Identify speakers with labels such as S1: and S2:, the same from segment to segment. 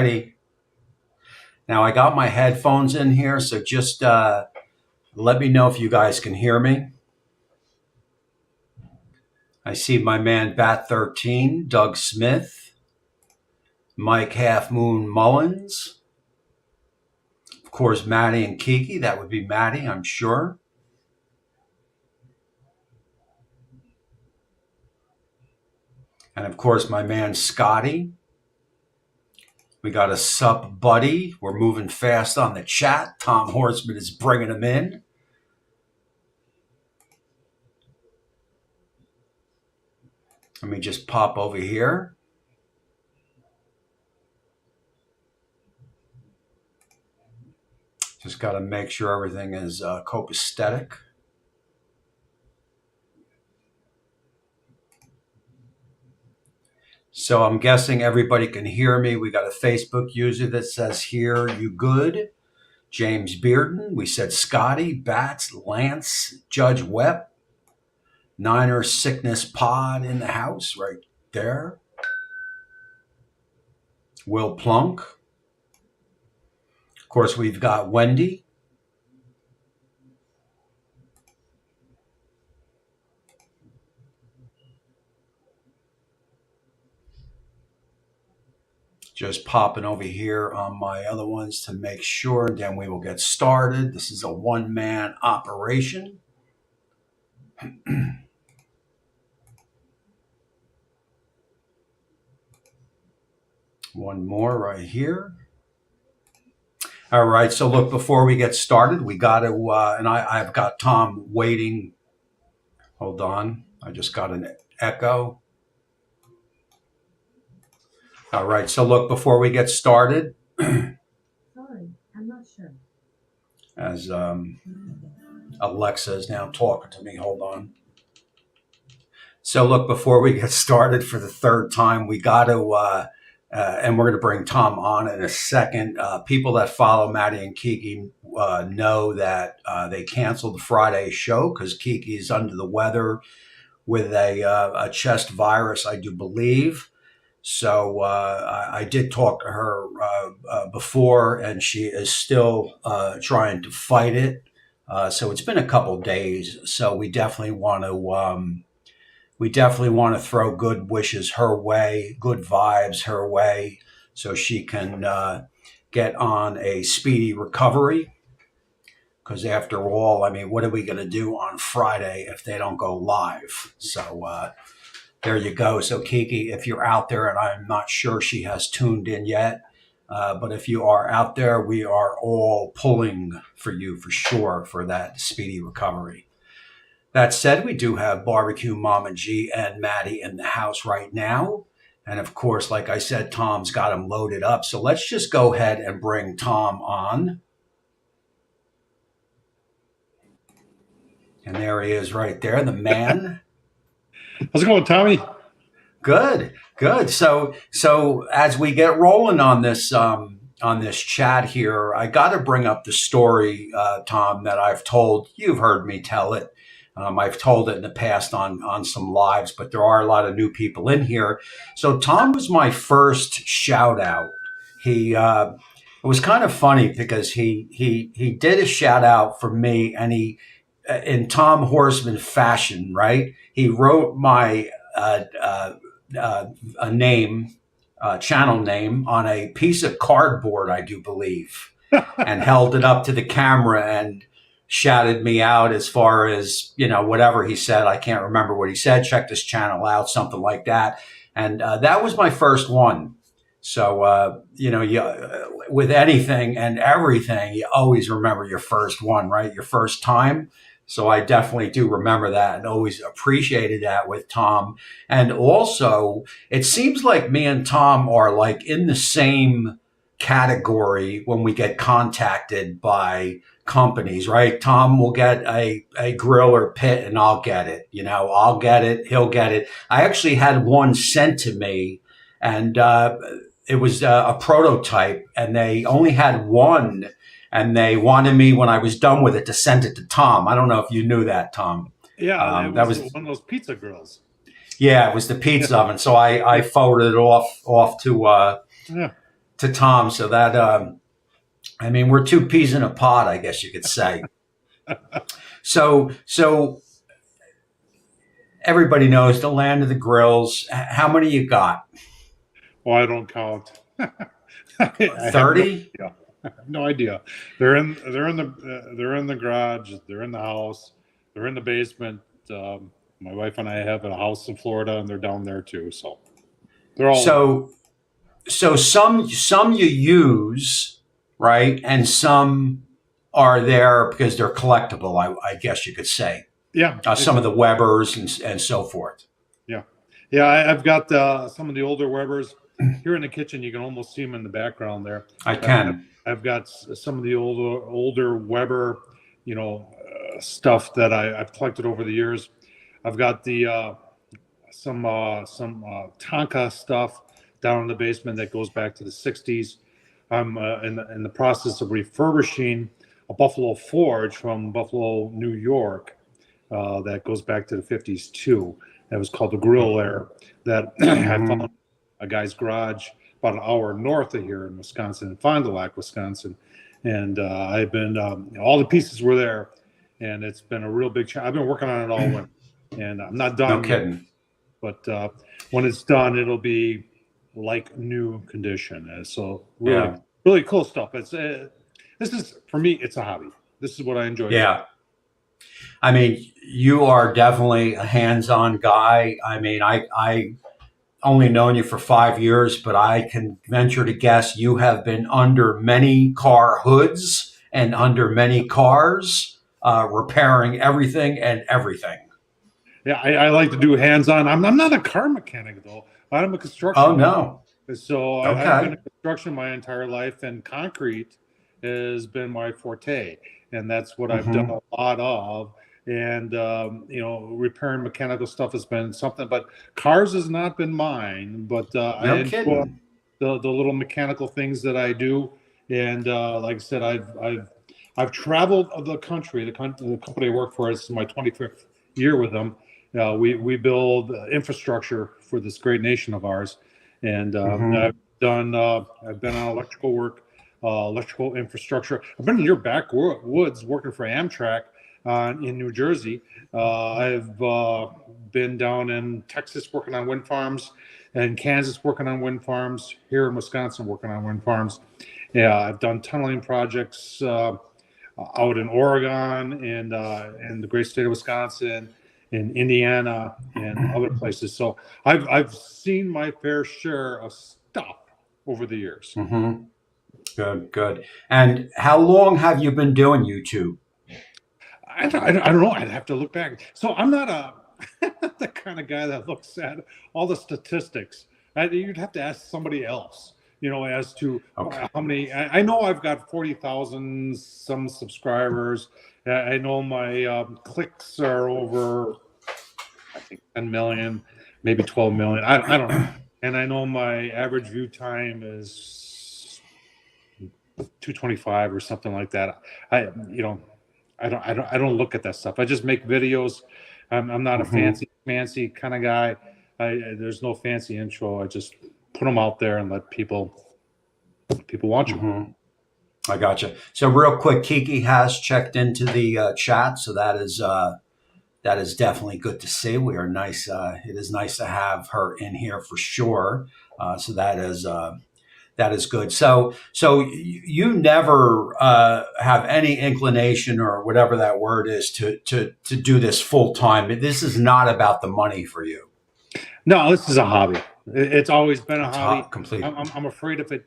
S1: righty. Now I got my headphones in here, so just let me know if you guys can hear me. I see my man Bat 13, Doug Smith, Mike Half Moon Mullins, of course Maddie and Kiki. That would be Maddie, I'm sure. And of course my man Scotty. We got a sup buddy. We're moving fast on the chat. Tom Horsman is bringing him in. Let me just pop over here. Just got to make sure everything is copacetic. So I'm guessing everybody can hear me. We got a Facebook user that says here, you good? James Bearden. We said Scotty, Bats, Lance, Judge Webb. Niner Sickness Pod in the house right there. Will Plunk. Of course, we've got Wendy. Just popping over here on my other ones to make sure, and then we will get started. This is a one-man operation. One more right here. All right, so look, before we get started, we got to, and I've got Tom waiting. Hold on, I just got an echo. All right, so look, before we get started.
S2: Sorry, I'm not sure.
S1: As Alexa is now talking to me, hold on. So look, before we get started for the third time, we got to, and we're going to bring Tom on in a second. People that follow Maddie and Kiki know that they canceled the Friday show because Kiki is under the weather with a chest virus, I do believe. So I did talk to her before, and she is still trying to fight it. So it's been a couple of days. So we definitely want to throw good wishes her way, good vibes her way, so she can get on a speedy recovery. Because after all, I mean, what are we going to do on Friday if they don't go live? So there you go. So Kiki, if you're out there, and I'm not sure she has tuned in yet, but if you are out there, we are all pulling for you for sure for that speedy recovery. That said, we do have Barbecue Mama G and Maddie in the house right now. And of course, like I said, Tom's got them loaded up. So let's just go ahead and bring Tom on. And there he is right there, the man.
S3: How's it going, Tommy?
S1: Good. So as we get rolling on this chat here, I got to bring up the story, Tom, that I've told. You've heard me tell it. I've told it in the past on some lives, but there are a lot of new people in here. So Tom was my first shout out. It was kind of funny because he did a shout out for me, and he, in Tom Horsman fashion, right? He wrote my channel name on a piece of cardboard, I do believe, and held it up to the camera and shouted me out as far as, whatever he said. I can't remember what he said. Check this channel out, something like that. And that was my first one. So, with anything and everything, you always remember your first one, right? Your first time. So I definitely do remember that and always appreciated that with Tom. And also, it seems like me and Tom are like in the same category when we get contacted by companies, right? Tom will get a grill or pit and I'll get it. I'll get it. He'll get it. I actually had one sent to me, and it was a prototype, and they only had one. And they wanted me, when I was done with it, to send it to Tom. I don't know if you knew that, Tom.
S3: Yeah, that was one of those pizza grills.
S1: Yeah, it was the pizza oven. So I forwarded it off to to Tom. So that, I mean, we're two peas in a pod, I guess you could say. So everybody knows the land of the grills. How many you got?
S3: Well, I don't count. I have
S1: 30?
S3: no idea. They're in the garage. They're in the house. They're in the basement. My wife and I have a house in Florida, and they're down there too. So they're all.
S1: So some you use, right, and some are there because they're collectible. I guess you could say.
S3: Yeah.
S1: Some of the Webers and so forth.
S3: Yeah. I've got some of the older Webers here in the kitchen. You can almost see them in the background there.
S1: I can.
S3: I've got some of the older Weber, stuff that I've collected over the years. I've got the some Tonka stuff down in the basement that goes back to the 60s. I'm in the process of refurbishing a Buffalo Forge from Buffalo, New York, that goes back to the 50s too. That was called the Grill Air. That I found a guy's garage about an hour north of here in Wisconsin, in Fond du Lac, Wisconsin. And I've been, all the pieces were there, and it's been a real big challenge. I've been working on it all winter, and I'm not done
S1: No kidding.
S3: yet. But when it's done, it'll be like new condition. And so really cool stuff. It's this is, for me, it's a hobby. This is what I enjoy.
S1: Yeah. I mean, you are definitely a hands-on guy. I mean, I only known you for 5 years, but I can venture to guess you have been under many car hoods and under many cars, repairing everything and everything.
S3: Yeah, I like to do hands-on. I'm not a car mechanic, though. I'm a construction.
S1: Oh, no.
S3: So
S1: Okay.
S3: I've been in construction my entire life, and concrete has been my forte, and that's what I've done a lot of. And repairing mechanical stuff has been something, but cars has not been mine. But I enjoy the little mechanical things that I do. And like I said, I've traveled the country. The company I work for, this is my 25th year with them. We build infrastructure for this great nation of ours, and I've been on electrical work, electrical infrastructure. I've been in your backwoods working for Amtrak in New Jersey. I've been down in Texas working on wind farms, and Kansas working on wind farms. Here in Wisconsin working on wind farms. Yeah, I've done tunneling projects out in Oregon and in the great state of Wisconsin, in Indiana, and other places. So I've seen my fair share of stuff over the years.
S1: Good. And how long have you been doing YouTube?
S3: I don't know. I'd have to look back. So I'm not the kind of guy that looks at all the statistics. You'd have to ask somebody else, as to how many. I know I've got 40,000 some subscribers. I know my clicks are over, I think, 10 million, maybe 12 million. I don't know. And I know my average view time is 225 or something like that. I don't look at that stuff. I just make videos. I'm not a fancy kind of guy. There's no fancy intro. I just put them out there and let people watch them.
S1: I gotcha. So real quick, Kiki has checked into the chat, so that is definitely good to see. We are nice. It is nice to have her in here for sure. So that is good. So you never have any inclination or whatever that word is to do this full time. This is not about the money for you.
S3: No, this is a hobby. It's always been a hobby.
S1: Completely.
S3: I'm afraid if it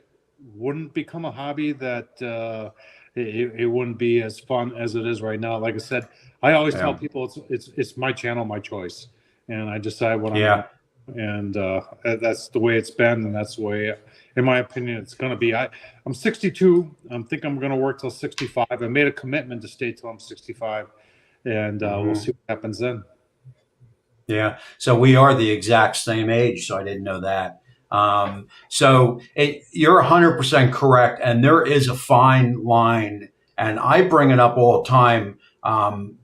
S3: wouldn't become a hobby, that it wouldn't be as fun as it is right now. Like I said, I always tell people it's my channel, my choice, and I decide what I'm doing. And that's the way it's been, and that's the way, in my opinion, it's going to be. I'm 62. I think I'm going to work till 65. I made a commitment to stay till I'm 65, and we'll see what happens then.
S1: Yeah. So we are the exact same age, so I didn't know that. So you're 100% correct, and there is a fine line, and I bring it up all the time. I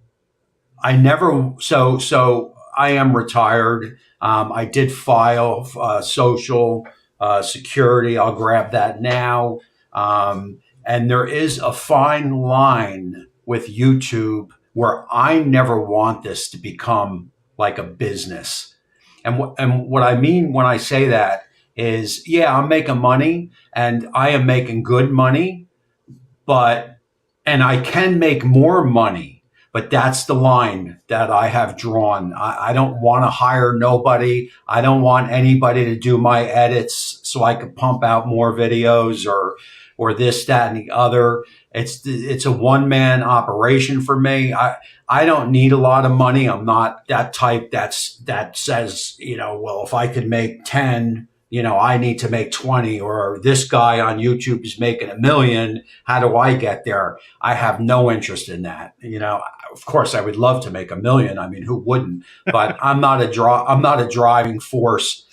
S1: am retired. I did file social security. I'll grab that now. And there is a fine line with YouTube where I never want this to become like a business. And what I mean when I say that is, yeah, I'm making money and I am making good money, but and I can make more money, but that's the line that I have drawn. I don't want to hire nobody. I don't want anybody to do my edits so I can pump out more videos or this, that, and the other. It's a one man operation for me. I don't need a lot of money. I'm not that type that says, well, if I could make 10, I need to make 20, or this guy on YouTube is making $1 million. How do I get there? I have no interest in that. Of course I would love to make $1 million. I mean, who wouldn't? But I'm not a driving force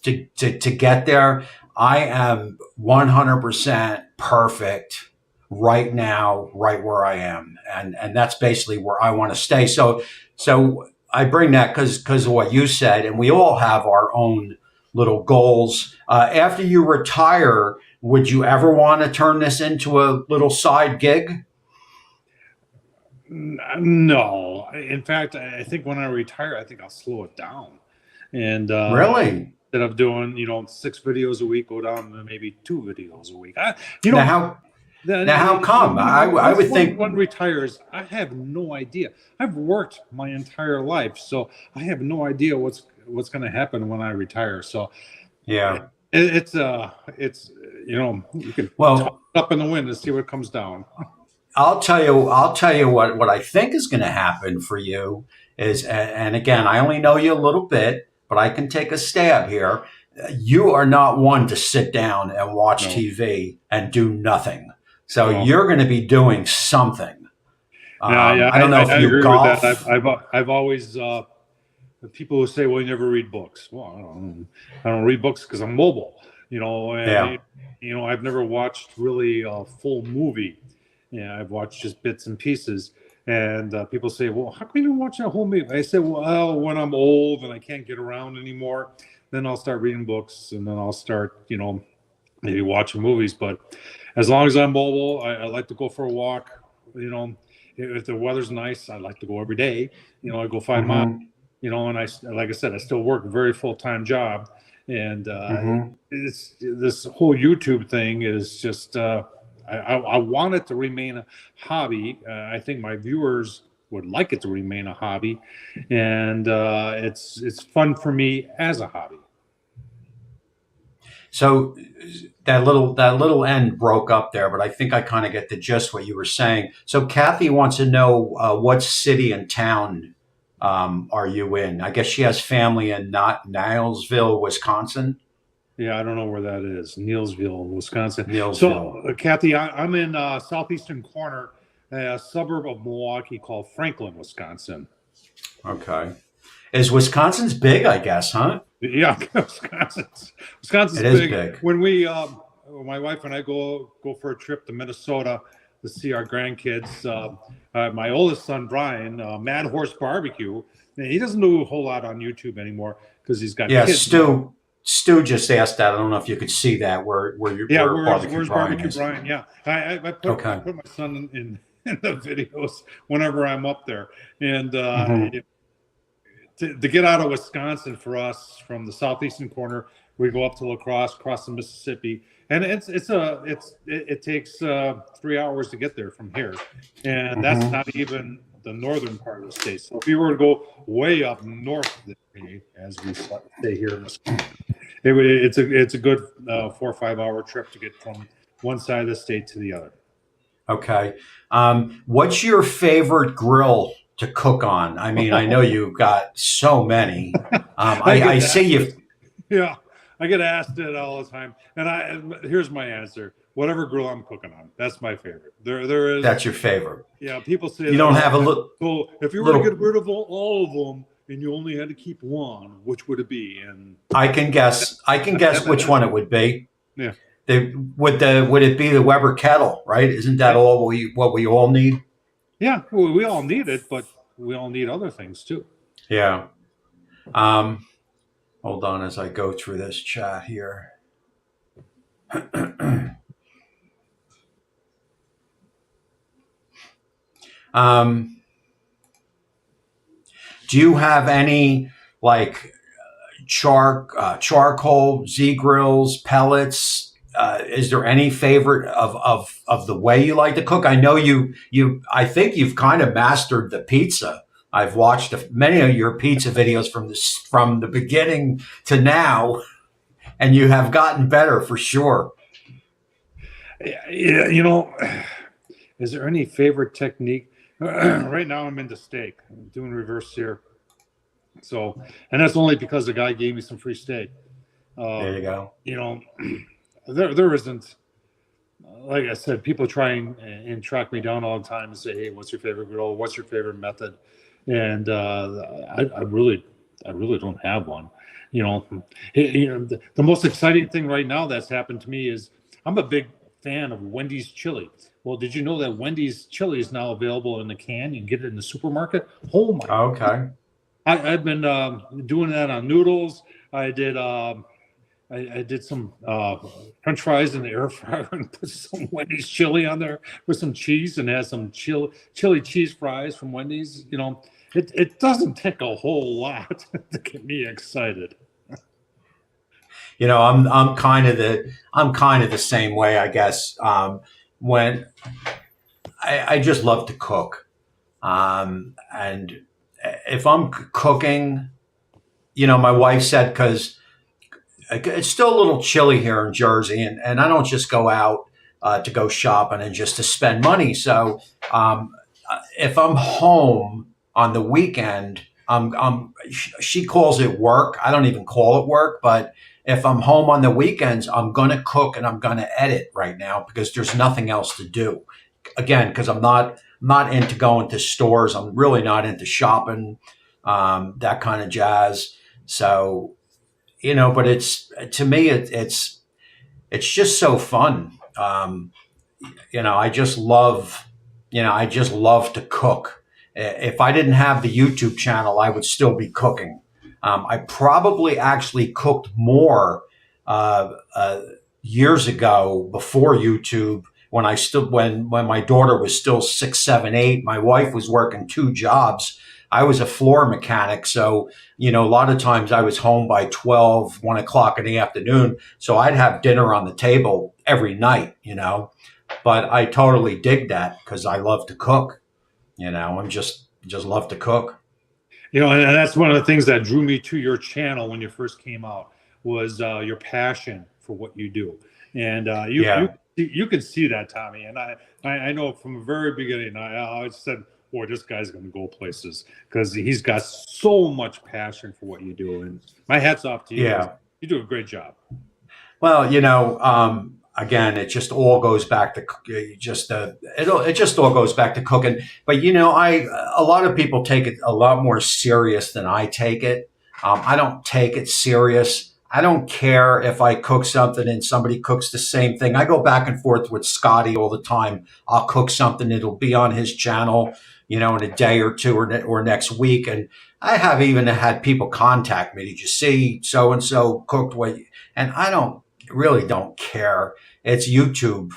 S1: to get there. I am 100% perfect right now, right where I am. And that's basically where I want to stay. So I bring that because of what you said, and we all have our own little goals. After you retire, would you ever want to turn this into a little side gig?
S3: No. In fact, I think when I retire, I think I'll slow it down. And
S1: Really?
S3: instead of doing, 6 videos a week, go down to maybe 2 videos a week.
S1: Now how come? I would think
S3: one retires, I have no idea. I've worked my entire life, so I have no idea what's going to happen when I retire. So
S1: yeah,
S3: it's you can toss it up in the wind and see what comes down.
S1: I'll tell you what I think is going to happen for you is, and again, I only know you a little bit, but I can take a stab here. You are not one to sit down and watch TV and do nothing. So you're going to be doing something. I don't know if you golf.
S3: With that. I've always people who say, "Well, you never read books." Well, I don't read books because I'm mobile. I've never watched really a full movie. Yeah, I've watched just bits and pieces. And people say, "Well, how can you watch a whole movie?" I say, "Well, when I'm old and I can't get around anymore, then I'll start reading books, and then I'll start, maybe watching movies." But as long as I'm mobile, I like to go for a walk. If the weather's nice, I like to go every day. I go 5 miles. And like I said, I still work a very full-time job, and it's this whole YouTube thing is just. I want it to remain a hobby. I think my viewers would like it to remain a hobby, and it's fun for me as a hobby.
S1: So that little end broke up there, but I think I kind of get the gist what you were saying. So Kathy wants to know what city and town are you in? I guess she has family in Nielsville, Wisconsin.
S3: Yeah, I don't know where that is. Neillsville, Wisconsin.
S1: Neillsville.
S3: So, Kathy, I'm in southeastern corner, a suburb of Milwaukee called Franklin, Wisconsin.
S1: Okay. Is Wisconsin's big, I guess, huh?
S3: Yeah, Wisconsin's
S1: big.
S3: When we, my wife and I go for a trip to Minnesota to see our grandkids, my oldest son, Brian, Mad Horse Barbecue, and he doesn't do a whole lot on YouTube anymore because he's got kids.
S1: Stu just asked that. I don't know if you could see that where's
S3: Barbecue Brian? Yeah, I put my son in the videos whenever I'm up there, and to get out of Wisconsin for us from the southeastern corner, we go up to La Crosse, cross the Mississippi, and it takes 3 hours to get there from here, and that's not even the northern part of the state. So if you were to go way up north, as we say here in Wisconsin, it's a good 4 or 5 hour trip to get from one side of the state to the other.
S1: Okay. What's your favorite grill to cook on? I mean, I know you've got so many. I see you.
S3: Yeah, I get asked it all the time, and here's my answer: whatever grill I'm cooking on, that's my favorite. There is.
S1: That's your favorite.
S3: Yeah, people say
S1: you don't have a little.
S3: So if you were to get rid of all of them, and you only had to keep one, which would it be? And
S1: I can guess which one it would be.
S3: Yeah.
S1: Would it be the Weber kettle, right? Isn't that what we all need?
S3: Yeah, well, we all need it, but we all need other things too.
S1: Yeah. Hold on as I go through this chat here. um, do you have any like charcoal, Z grills, pellets? Is there any favorite of the way you like to cook? I know I think you've kind of mastered the pizza. I've watched many of your pizza videos from the beginning to now, and you have gotten better for sure.
S3: Yeah, is there any favorite technique? Right now, I'm into steak. I'm doing reverse sear. So, and that's only because the guy gave me some free steak.
S1: There you
S3: Um,
S1: go.
S3: you know, there isn't, like I said, people try and track me down all the time and say, "Hey, what's your favorite grill? What's your favorite method?" And I really don't have one. You know, the most exciting thing right now that's happened to me is I'm a big fan of Wendy's chili. Well, did you know that Wendy's chili is now available in a can? You can get it in the supermarket. Oh my!
S1: Okay.
S3: I've been doing that on noodles. I did. I did some French fries in the air fryer and put some Wendy's chili on there with some cheese and had some chili cheese fries from Wendy's. It doesn't take a whole lot to get me excited.
S1: I'm kind of the same way, I guess. When I just love to cook, and if I'm cooking, my wife said because it's still a little chilly here in Jersey, and I don't just go out to go shopping and just to spend money. So if I'm home on the weekend, she calls it work. I don't even call it work, but if I'm home on the weekends, I'm going to cook and I'm going to edit right now because there's nothing else to do. Again, because I'm not into going to stores. I'm really not into shopping, that kind of jazz. So, but to me, it's just so fun. I just love, I just love to cook. If I didn't have the YouTube channel, I would still be cooking. I probably actually cooked more years ago before YouTube when my daughter was still 6, 7, 8. My wife was working 2 jobs. I was a floor mechanic. So, a lot of times I was home by 12, 1 o'clock in the afternoon. So I'd have dinner on the table every night, but I totally dig that because I love to cook, I'm just love to cook.
S3: And that's one of the things that drew me to your channel when you first came out was your passion for what you do, and you can see that, Tommy. And I know from the very beginning, I said, "Boy, this guy's going to go places because he's got so much passion for what you do." And my hat's off to you.
S1: Yeah,
S3: you do a great job.
S1: Well, again, it just all goes back to it just all goes back to cooking. But a lot of people take it a lot more serious than I take it. I don't take it serious. I don't care if I cook something and somebody cooks the same thing. I go back and forth with Scotty all the time. I'll cook something, it'll be on his channel, in a day or two or next week. And I have even had people contact me. Did you see so and so cooked what? And I really don't care. It's YouTube.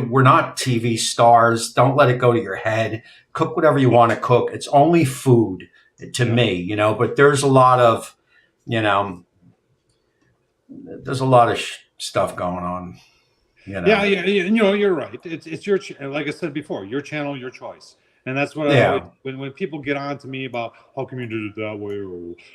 S1: We're not TV stars. Don't let it go to your head. Cook whatever you want to cook. It's only food to me, but there's a lot of, stuff going on,
S3: Yeah, you're right. It's your like I said before, your channel, your choice. And that's what I always, when people get on to me about how come you did it that way,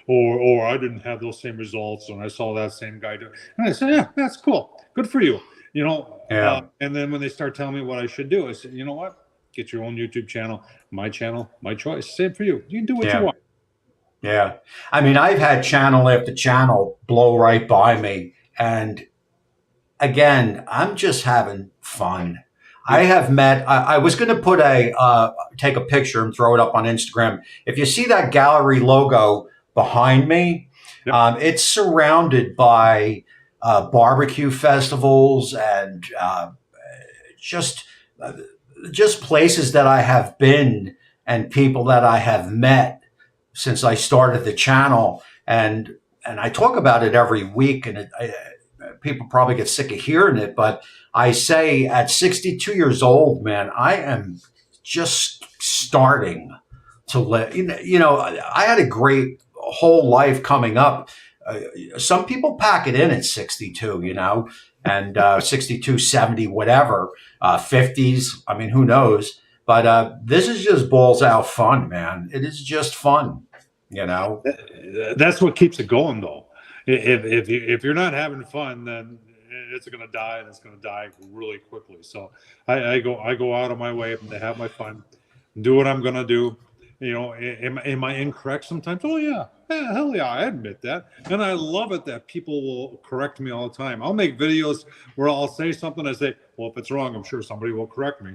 S3: or I didn't have those same results and I saw that same guy do it. And I say, yeah, that's cool. Good for you. And then when they start telling me what I should do, I say, you know what? Get your own YouTube channel, my choice. Same for you. You can do what you want.
S1: Yeah. I mean, I've had channel after channel blow right by me. And again, I'm just having fun. I have met, I was going to take a picture and throw it up on Instagram. If you see that gallery logo behind me, it's surrounded by barbecue festivals and just places that I have been and people that I have met since I started the channel. And I talk about it every week. And people probably get sick of hearing it, but I say at 62 years old, man, I am just starting to live. I had a great whole life coming up. Some people pack it in at 62, and 62, 70, whatever, 50s. I mean, who knows? But this is just balls out fun, man. It is just fun,
S3: That's what keeps it going, though. If you're not having fun, then it's going to die, and it's going to die really quickly. So I go out of my way to have my fun, do what I'm going to do. Am I incorrect sometimes? Oh yeah, hell yeah, I admit that, and I love it that people will correct me all the time. I'll make videos where I'll say something. I say, well, if it's wrong, I'm sure somebody will correct me.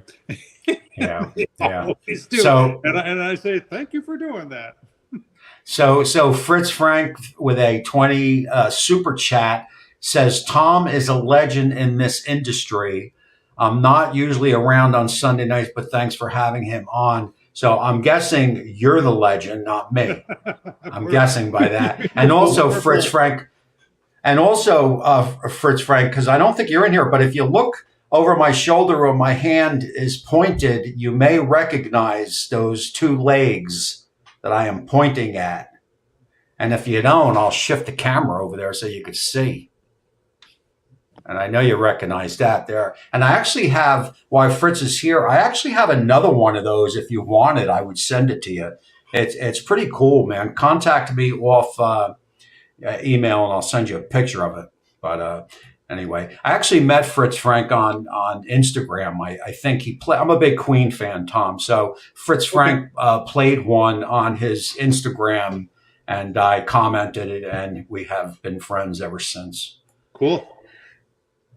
S1: Yeah,
S3: They
S1: yeah.
S3: always do.
S1: So,
S3: and I say, thank you for doing that.
S1: so Fritz Frank with a 20 super chat says Tom is a legend in this industry. I'm not usually around on Sunday nights, but thanks for having him on. So I'm guessing you're the legend, not me. I'm guessing by that. And also Fritz Frank, because I don't think you're in here, but if you look over my shoulder or my hand is pointed, you may recognize those two legs that I am pointing at. And if you don't, I'll shift the camera over there so you can see. And I know you recognize that there. And I actually have, while Fritz is here, I actually have another one of those. If you want it, I would send it to you. It's pretty cool, man. Contact me off email and I'll send you a picture of it. But anyway, I actually met Fritz Frank on Instagram. I think he played. I'm a big Queen fan, Tom. So Fritz Frank played one on his Instagram, and I commented it, and we have been friends ever since.
S3: Cool.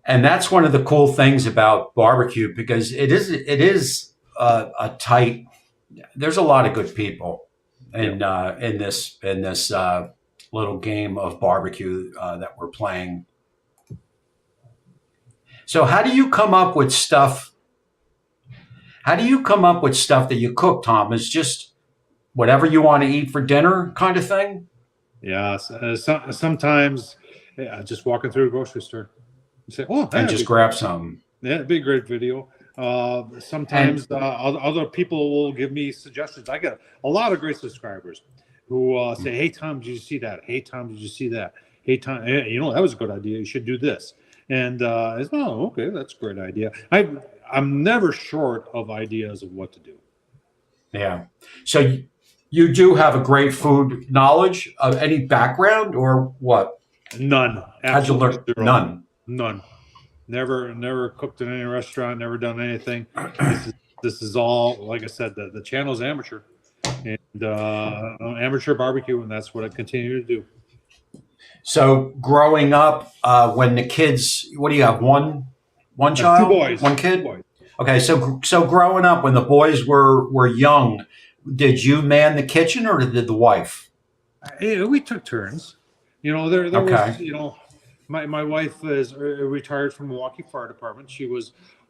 S1: And that's one of the cool things about barbecue, because it is a tight. There's a lot of good people in this little game of barbecue that we're playing. So how do you come up with stuff? How do you come up with stuff that you cook, Tom? Is just whatever you want to eat for dinner kind of thing?
S3: Yeah. Sometimes just walking through a grocery store. You say, oh,
S1: and just grab some.
S3: Yeah, it'd be a great video. Sometimes other people will give me suggestions. I get a lot of great subscribers who say, hey, Tom, did you see that? Hey, Tom, did you see that? Hey, Tom, that was a good idea. You should do this. And it's, oh, okay, that's a great idea. I'm never short of ideas of what to do.
S1: Yeah. So you do have a great food knowledge of any background or what?
S3: None.
S1: How'd you learn?
S3: Zero. None. Never cooked in any restaurant. Never done anything. This is all, like I said, the channel's amateur, and amateur barbecue, and that's what I continue to do.
S1: So growing up, when the kids, what do you have? One child?
S3: 2 boys.
S1: One kid?
S3: 2 boys.
S1: Okay. So growing up, when the boys were young, did you man the kitchen or did the wife?
S3: We took turns. There
S1: Okay.
S3: was, my wife is retired from Milwaukee Fire Department.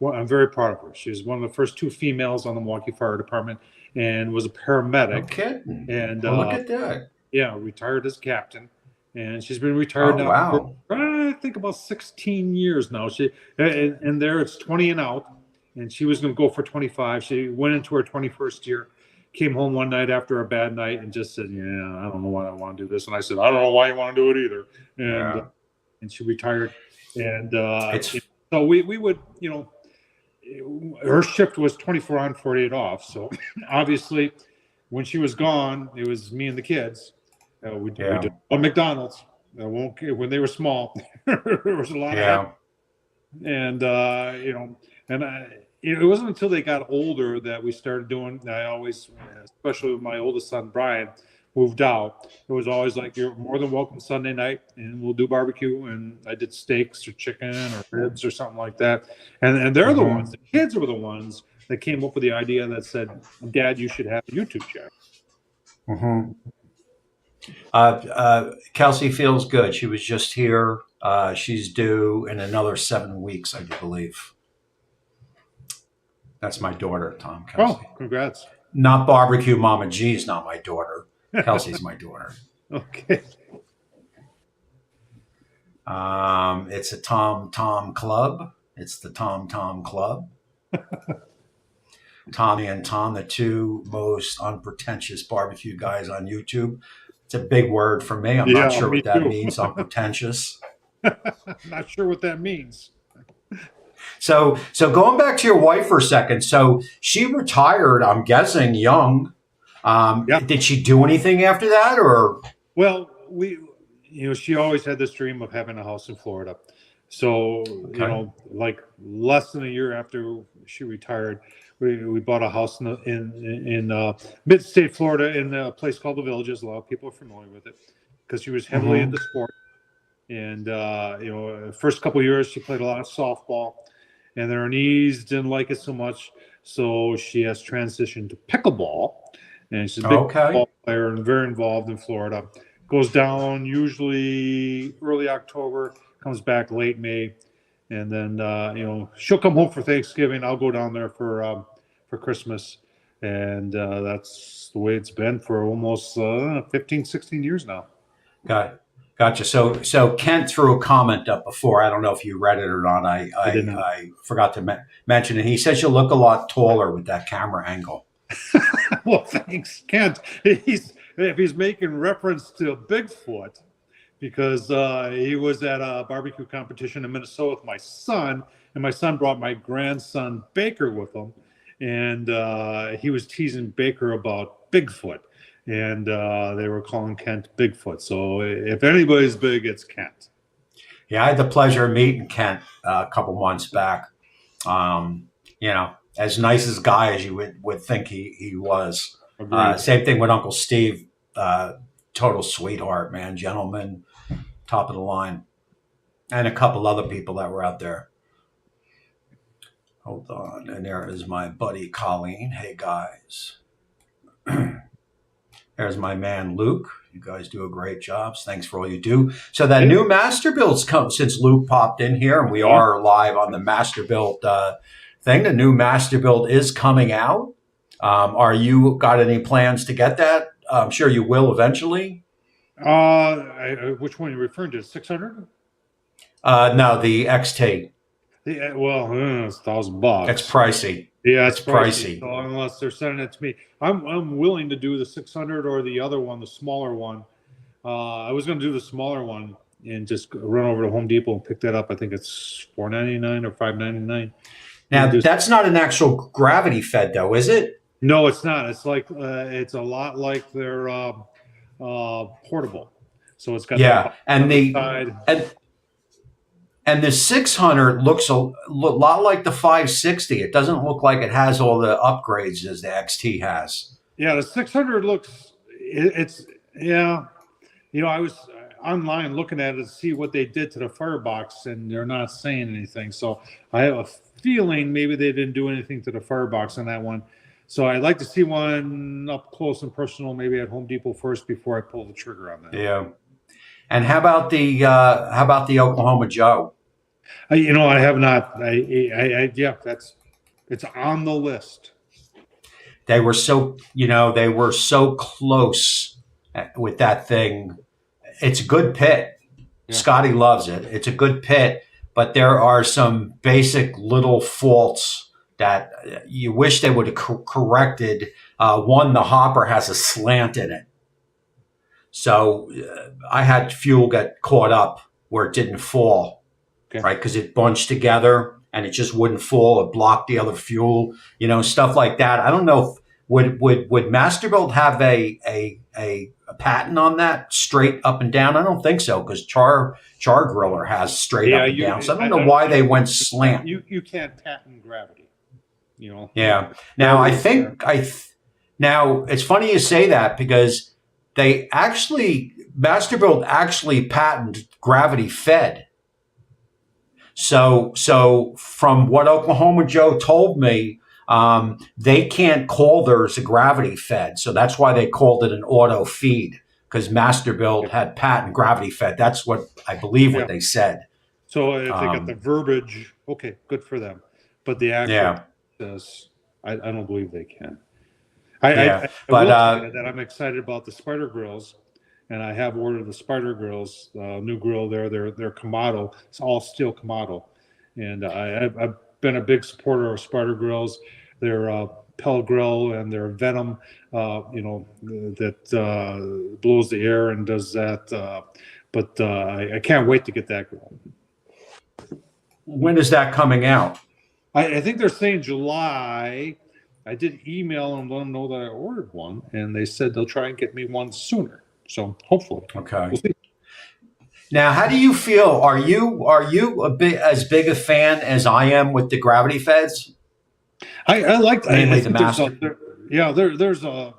S3: I'm very proud of her. She was one of the first 2 females on the Milwaukee Fire Department and was a paramedic.
S1: Okay.
S3: And
S1: Look at that.
S3: Yeah, retired as captain. And she's been retired now for, I think, about 16 years now. And there it's 20 and out. And she was going to go for 25. She went into her 21st year. Came home one night after a bad night and just said, yeah, I don't know why I want to do this. And I said, I don't know why you want to do it either. And she retired. And so we would, her shift was 24 on, 48 off. So obviously when she was gone, it was me and the kids. We did on McDonald's. When they were small, there was a lot of and it wasn't until they got older that we started doing. I always, especially with my oldest son Brian, moved out. It was always like, you're more than welcome Sunday night, and we'll do barbecue. And I did steaks or chicken or ribs or something like that. And they're the ones. The kids were the ones that came up with the idea that said, Dad, you should have a YouTube channel.
S1: Mm-hmm. Kelsey feels good. She was just here. She's due in another 7 weeks, I believe. That's my daughter, Tom. Kelsey.
S3: Oh, congrats.
S1: Not barbecue Mama G's not my daughter. Kelsey's my daughter.
S3: Okay.
S1: It's a Tom Tom Club. It's the Tom Tom Club. Tommy and Tom, the two most unpretentious barbecue guys on YouTube. It's a big word for me. I'm not
S3: Yeah,
S1: sure
S3: me
S1: what that
S3: too.
S1: means, unpretentious.
S3: Not sure what that means.
S1: So going back to your wife for a second. So she retired, I'm guessing, young.
S3: Yeah.
S1: Did she do anything after that, or?
S3: Well, she always had this dream of having a house in Florida. So,
S1: Okay.
S3: like less than a year after she retired, we bought a house in mid-state Florida in a place called the Villages. A lot of people are familiar with it because she was heavily
S1: Mm-hmm.
S3: into sport. And first couple of years she played a lot of softball, and then her knees didn't like it so much, so she has transitioned to pickleball, and she's a big
S1: Okay.
S3: ball player and very involved in Florida. Goes down usually early October, comes back late May, and then she'll come home for Thanksgiving. I'll go down there for Christmas, and that's the way it's been for almost 15, 16 years now.
S1: Gotcha. So Kent threw a comment up before. I don't know if you read it or not. I
S3: I
S1: I,
S3: did not.
S1: I forgot to mention it. He says you look a lot taller with that camera angle.
S3: Well, thanks, Kent. If he's making reference to Bigfoot, because he was at a barbecue competition in Minnesota with my son, and my son brought my grandson Baker with him, and he was teasing Baker about Bigfoot, and they were calling Kent Bigfoot. So if anybody's big, it's Kent.
S1: Yeah, I had the pleasure of meeting Kent a couple months back. As nice as a guy as you would think he was.
S3: Agreed.
S1: Same thing with Uncle Steve. Total sweetheart, man, gentleman, top of the line, and a couple other people that were out there. Hold on, and there is my buddy Colleen. Hey guys, there's my man Luke. You guys do a great job. Thanks for all you do. So that new master build's come since Luke popped in here, and we are live on the master build thing. The new master build is coming out. Are you got any plans to get that? I'm sure you will eventually.
S3: Which one are you referring to? 600?
S1: No, the XT.
S3: Yeah, well, it's $1,000.
S1: It's pricey.
S3: Yeah,
S1: It's
S3: it's pricey.
S1: pricey.
S3: So unless they're sending it to me, I'm willing to do the 600 or the other one, the smaller one. I was going to do the smaller one and just run over to Home Depot and pick that up. I think it's $4.99 or $5.99.
S1: Now that's not an actual gravity fed, though, is it?
S3: No, it's not. It's like it's a lot like their portable. So it's got
S1: and the
S3: side.
S1: and the 600 looks a lot like the 560. It doesn't look like it has all the upgrades as the XT has.
S3: Yeah, the 600 looks. It's yeah. I was online looking at it to see what they did to the firebox, and they're not saying anything. So I have a feeling maybe they didn't do anything to the firebox on that one. So I'd like to see one up close and personal, maybe at Home Depot first before I pull the trigger on that.
S1: Yeah. And how about the Oklahoma Joe?
S3: I have not. Yeah, it's on the list.
S1: They were so close with that thing. It's a good pit. Yeah. Scotty loves it. It's a good pit, but there are some basic little faults that you wish they would have corrected. One, the hopper has a slant in it. So I had fuel get caught up where it didn't fall, right? Because it bunched together and it just wouldn't fall. It blocked the other fuel, stuff like that. I don't know if would Masterbuilt have a patent on that straight up and down? I don't think so, because Char Griller has straight up and down. So I don't know why they went slant.
S3: You can't patent gravity,
S1: Yeah. Now I think now it's funny you say that, because Masterbuilt actually patented gravity fed. So from what Oklahoma Joe told me, they can't call theirs a gravity fed. So that's why they called it an auto feed, because Masterbuilt had patent gravity fed. That's what I believe what they said.
S3: So if they got the verbiage, okay, good for them. But the actual says, I don't believe they can. I will tell you that I'm excited about the spider grills and I have ordered the Spider Grills, new grill there. They're Kamado. It's all steel Kamado, and I've been a big supporter of Spider Grills. Their Pell Grill and their Venom, that blows the air and does that. But I can't wait to get that grill.
S1: When is that coming out?
S3: I think they're saying July. I did email and let them know that I ordered one, and they said they'll try and get me one sooner. So hopefully,
S1: Okay.
S3: we'll see.
S1: Now, how do you feel? Are you as big a fan as I am with the gravity feds?
S3: I like that.
S1: Mainly
S3: I
S1: the
S3: think there's
S1: master.
S3: there's a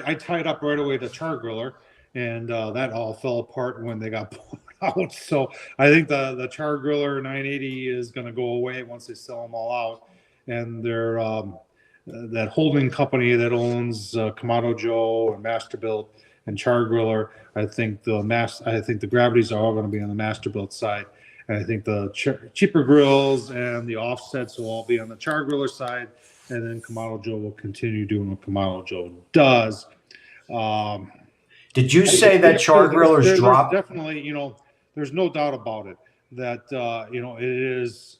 S3: I tied up right away the char griller, and that all fell apart when they got pulled out. So I think the char griller 980 is going to go away once they sell them all out, and they're that holding company that owns Kamado Joe and Masterbuilt and Char Griller. I think the gravities are all going to be on the Masterbuilt side, and I think the cheaper grills and the offsets will all be on the Char Griller side, and then Kamado Joe will continue doing what Kamado Joe does.
S1: Did you say that char grillers drop?
S3: There's definitely, there's no doubt about it that it is.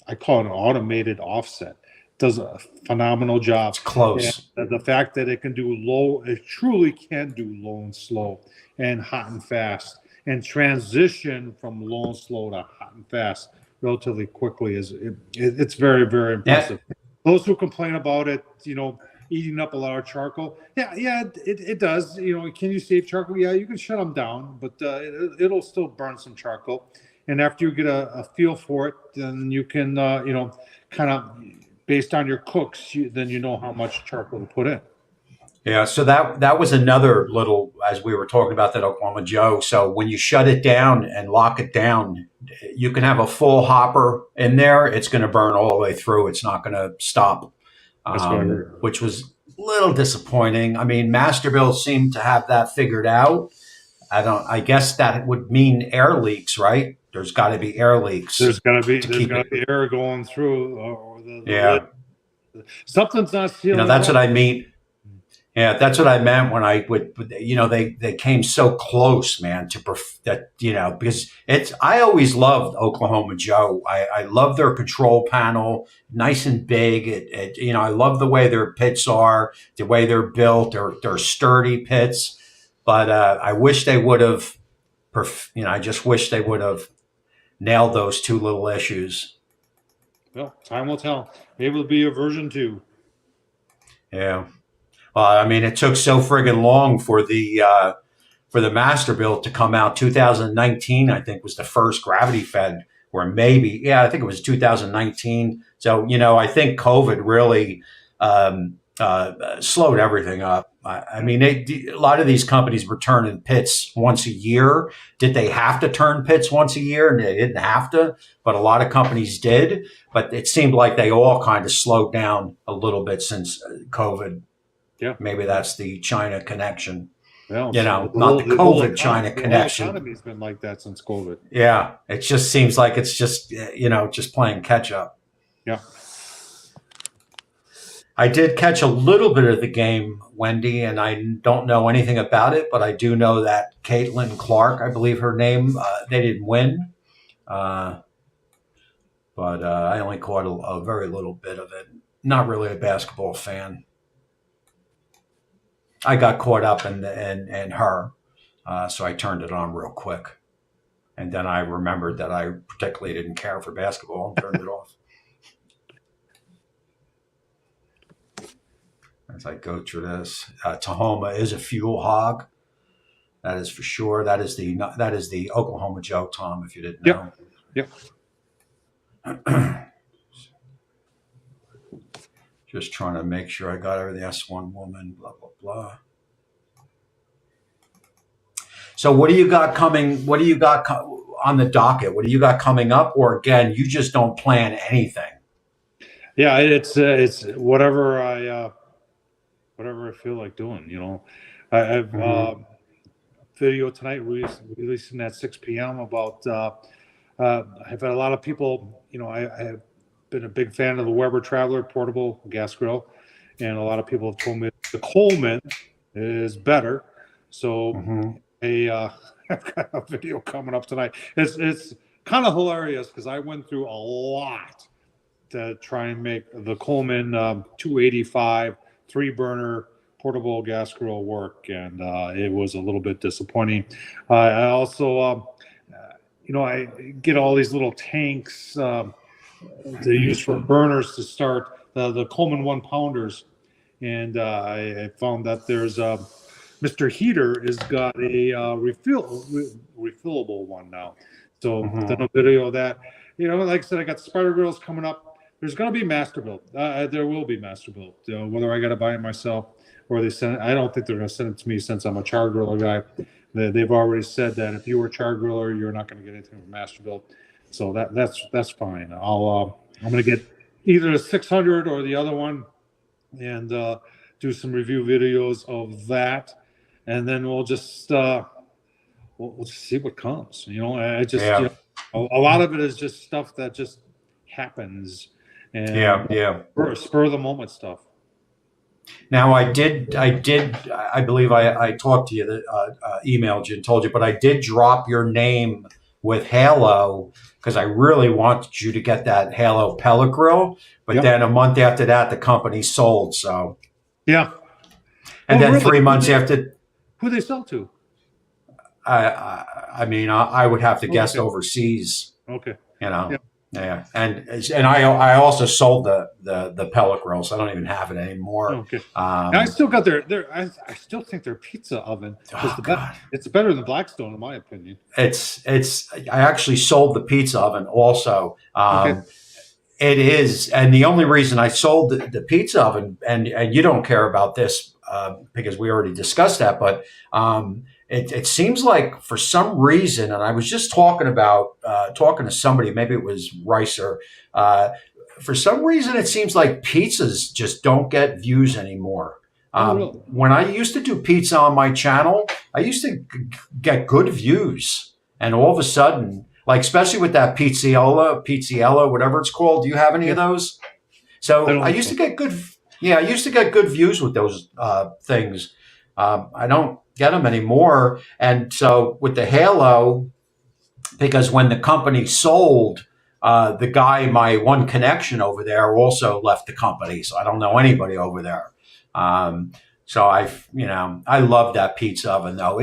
S3: I call it an automated offset. Does a phenomenal job.
S1: It's close.
S3: And the fact that it can do low, it truly can do low and slow, and hot and fast, and transition from low and slow to hot and fast relatively quickly it's very, very impressive.
S1: Yeah.
S3: Those who complain about it, eating up a lot of charcoal. Yeah, it does. Can you save charcoal? Yeah, you can shut them down, but it'll still burn some charcoal. And after you get a feel for it, then you can, kind of based on your cooks, then you know how much charcoal to put in.
S1: Yeah, so that was another little, as we were talking about that Oklahoma Joe. So when you shut it down and lock it down, you can have a full hopper in there. It's going to burn all the way through. It's not going to stop,
S3: That's what I heard.
S1: which was a little disappointing. I mean, Masterbuilt seemed to have that figured out. I guess that would mean air leaks, right? There's got to be air leaks.
S3: There's got to be air going through, or
S1: Yeah.
S3: Something's not sealing.
S1: That's what I mean. Yeah, that's what I meant when I would, they came so close, man, because I always loved Oklahoma Joe. I love their control panel, nice and big. I love the way their pits are, the way they're built. They're sturdy pits, but I wish they would have, I just wish they would have nailed those two little issues.
S3: Well, time will tell. Maybe it'll be a version 2.
S1: Yeah. I mean, it took so friggin' long for the Masterbuilt to come out. 2019, I think, was the first gravity fed, or maybe, I think it was 2019. So, I think COVID really slowed everything up. I mean, a lot of these companies were turning pits once a year. Did they have to turn pits once a year? And they didn't have to, but a lot of companies did. But it seemed like they all kind of slowed down a little bit since COVID.
S3: Yeah,
S1: maybe that's the China connection.
S3: Well,
S1: not the COVID China connection.
S3: The economy's been like that since COVID.
S1: Yeah, it just seems like it's just just playing catch up.
S3: Yeah.
S1: I did catch a little bit of the game, Wendy, and I don't know anything about it, but I do know that Caitlin Clark, I believe her name, they didn't win. But I only caught a very little bit of it. Not really a basketball fan. I got caught up in her, so I turned it on real quick. And then I remembered that I particularly didn't care for basketball and turned it off. As I go through this, Tahoma is a fuel hog. That is for sure. That is the Oklahoma Joe, Tom, if you didn't know.
S3: Yep.
S1: Just trying to make sure I got everything. S1 woman, blah, blah, blah. So what do you got coming? What do you got on the docket? What do you got coming up? Or again, you just don't plan anything?
S3: Yeah, it's whatever I feel like doing. I've video tonight releasing at 6 p.m. about. I've had a lot of people. I have been a big fan of the Weber Traveler portable gas grill, and a lot of people have told me the Coleman is better. So
S1: Mm-hmm.
S3: I've got a video coming up tonight. It's kind of hilarious because I went through a lot to try and make the Coleman 285 3-burner portable gas grill work, and it was a little bit disappointing. I also, I get all these little tanks to use for burners to start the Coleman 1-pounders, and I found that there's Mr. Heater has got a refillable one now. So
S1: Mm-hmm.
S3: done a video of that. Like I said, I got Spider Grills coming up. There's going to be Masterbuilt. There will be Masterbuilt. Whether I got to buy it myself or they send it, I don't think they're going to send it to me since I'm a char griller guy. They've already said that if you were a char griller, you're not going to get anything from Masterbuilt. So that's fine. I'm going to get either the 600 or the other one, and do some review videos of that, and then we'll just we'll just see what comes. I just a lot of it is just stuff that just happens, and spur of the moment stuff.
S1: Now I believe I talked to you, emailed you and told you, but I did drop your name with Halo because I really wanted you to get that Halo pellet grill, but then a month after that, the company sold. So and then really? 3 months after,
S3: who they sell to?
S1: I mean, I would have to guess overseas.
S3: Okay.
S1: Yeah, and I also sold the pellet grill, so I don't even have it anymore.
S3: Okay. I still got I still think their pizza oven it's better than Blackstone in my opinion.
S1: I actually sold the pizza oven also. It is, and the only reason I sold the pizza oven, and you don't care about this because we already discussed that, but it seems like for some reason, and I was just talking to somebody, maybe it was Ricer, for some reason it seems like pizzas just don't get views anymore.
S3: Really?
S1: When I used to do pizza on my channel, I used to get good views, and all of a sudden, like especially with that Pizziella, whatever it's called. Do you have any of those? So I used to get good views with those things. I don't get them anymore. And so with the Halo, because when the company sold, the guy, my one connection over there, also left the company. So I don't know anybody over there. So I love that pizza oven though.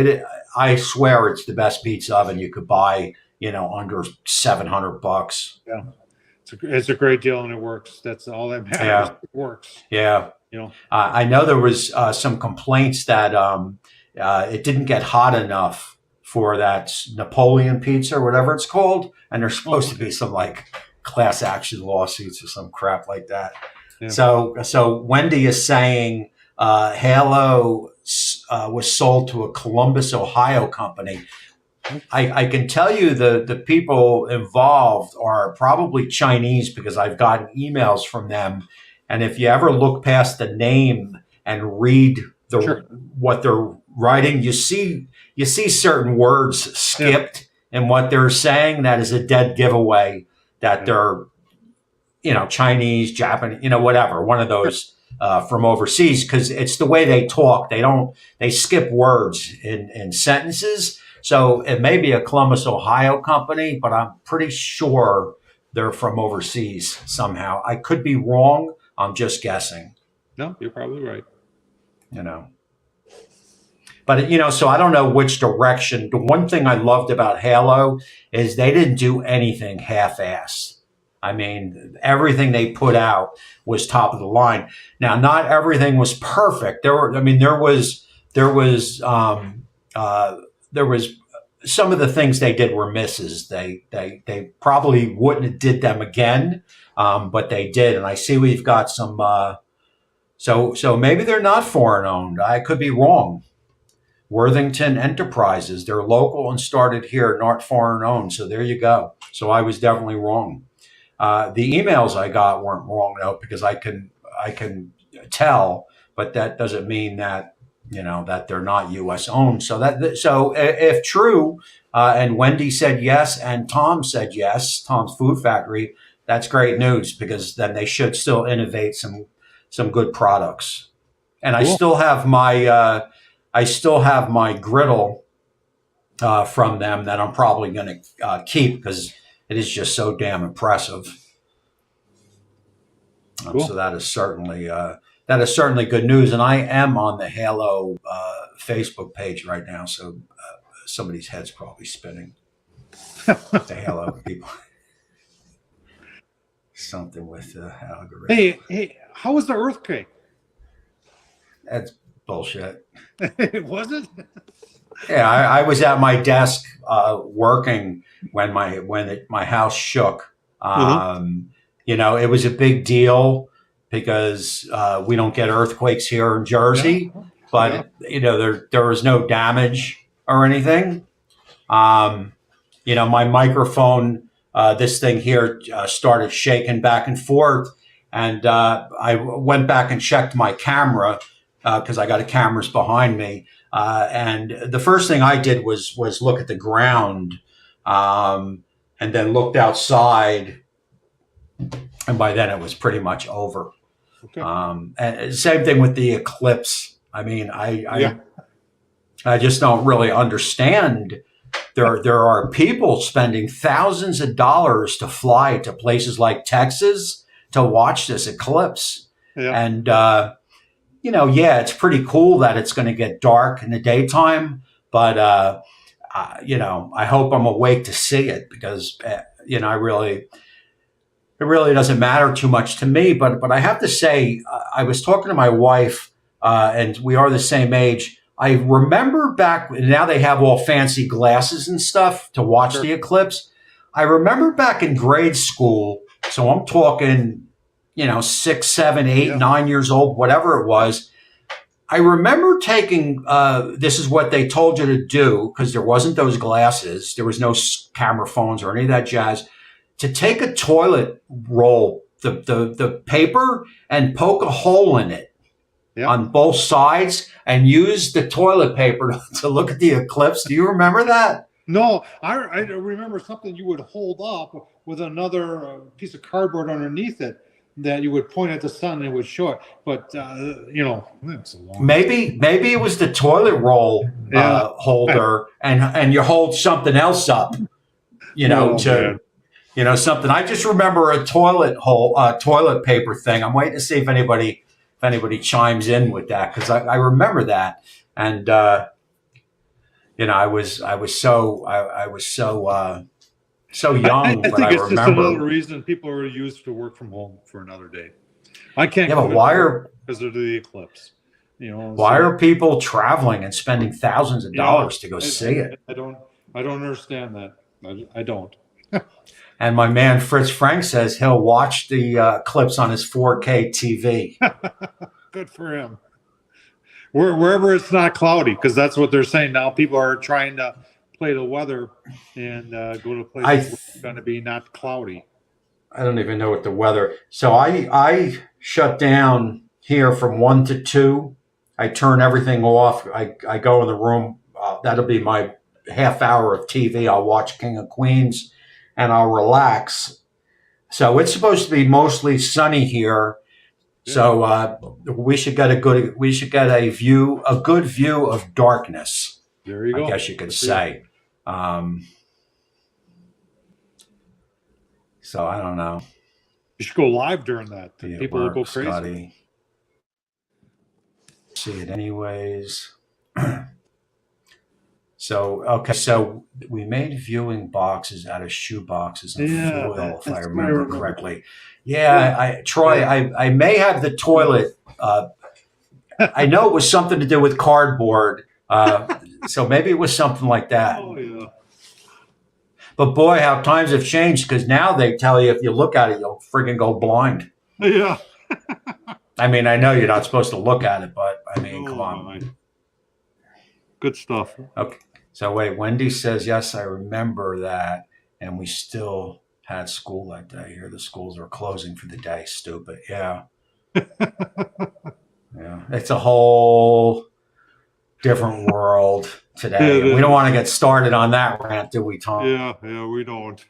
S1: I swear it's the best pizza oven you could buy, under $700.
S3: Yeah. It's a great deal and it works. That's all that matters.
S1: Yeah.
S3: It works.
S1: Yeah. I know there was some complaints that it didn't get hot enough for that Napoleon pizza or whatever it's called. And there's supposed to be some like class action lawsuits or some crap like that. Yeah. So Wendy is saying Halo was sold to a Columbus, Ohio company. I can tell you the people involved are probably Chinese because I've gotten emails from them. And if you ever look past the name and read what they're writing, you see certain words skipped in what they're saying. That is a dead giveaway that they're, Chinese, Japanese, whatever, one of those from overseas, because it's the way they talk. They skip words in sentences. So it may be a Columbus, Ohio company, but I'm pretty sure they're from overseas somehow. I could be wrong. I'm just guessing.
S3: No, you're probably right.
S1: But, so I don't know which direction. The one thing I loved about Halo is they didn't do anything half-assed. I mean, everything they put out was top of the line. Now, not everything was perfect. There was some of the things they did were misses. They probably wouldn't have did them again, but they did. And I see we've got some. So maybe they're not foreign owned. I could be wrong. Worthington Enterprises, they're local and started here, not foreign owned. So there you go. So I was definitely wrong. The emails I got weren't wrong though, because I can tell, but that doesn't mean that that they're not U.S. owned. So if true, and Wendy said yes, and Tom said yes, Tom's Food Factory, that's great news because then they should still innovate some good products. And
S3: Cool.
S1: I still have my griddle from them that I'm probably going to keep because it is just so damn impressive.
S3: Cool.
S1: So that is certainly good news. And I am on the Halo Facebook page right now, so somebody's head's probably spinning. The Halo people, something with the algorithm.
S3: Hey, how was the earthquake?
S1: That's bullshit.
S3: It wasn't.
S1: Yeah, I was at my desk working when my house shook. It was a big deal because we don't get earthquakes here in Jersey, but there was no damage or anything. My microphone, this thing here, started shaking back and forth, and I went back and checked my camera because I got cameras behind me. And the first thing I did was look at the ground, and then looked outside, and by then it was pretty much over.
S3: Okay.
S1: And same thing with the eclipse. I mean, I just don't really understand. There are people spending thousands of dollars to fly to places like Texas to watch this eclipse, and it's pretty cool that it's going to get dark in the daytime, but I hope I'm awake to see it because it really doesn't matter too much to me. But I have to say, I was talking to my wife, and we are the same age. I remember back, now they have all fancy glasses and stuff to watch the eclipse. I remember back in grade school, so I'm talking, 6, 7, 8, 9 years old, whatever it was. I remember taking, this is what they told you to do, because there wasn't those glasses. There was no camera phones or any of that jazz. To take a toilet roll, the paper, and poke a hole in it on both sides and use the toilet paper to look at the eclipse. Do you remember that?
S3: No, I remember something you would hold up with another piece of cardboard underneath it that you would point at the sun and it would show it. But that's a long.
S1: Maybe it was the toilet roll holder, and you hold something else up, something. I just remember a toilet paper thing. I'm waiting to see if anybody chimes in with that, because I remember that, and I was so young.
S3: I think it's
S1: remember.
S3: Just another reason people are used to work from home for another day. I can't.
S1: Yeah, but why are
S3: because of the eclipse?
S1: Why are people traveling and spending thousands of dollars to go see it?
S3: I don't understand that. I don't.
S1: And my man Fritz Frank says he'll watch the clips on his 4K TV.
S3: Good for him. Wherever it's not cloudy, because that's what they're saying now. People are trying to play the weather and go to places where it's going to be not cloudy.
S1: I don't even know what the weather. So I shut down here from 1 to 2. I turn everything off. I go in the room. That'll be my half hour of TV. I'll watch King of Queens, and I'll relax. So it's supposed to be mostly sunny here. Yeah. So we should get a good view of darkness.
S3: There you go.
S1: I guess you could say. So I don't know.
S3: You should go live during that. People will go crazy.
S1: Scotty. See it anyways. So we made viewing boxes out of shoe boxes and foil, if I remember correctly. Yeah, Troy, I may have the toilet. I know it was something to do with cardboard, so maybe it was something like that.
S3: Oh yeah.
S1: But boy, how times have changed, because now they tell you if you look at it, you'll friggin' go blind.
S3: Yeah.
S1: I mean, I know you're not supposed to look at it, but I mean, come on.
S3: Good stuff.
S1: Okay. So wait, Wendy says, yes, I remember that. And we still had school that day. Here the schools are closing for the day. Stupid. Yeah. Yeah. It's a whole different world today. We don't want to get started on that rant, do we, Tom?
S3: Yeah, we don't.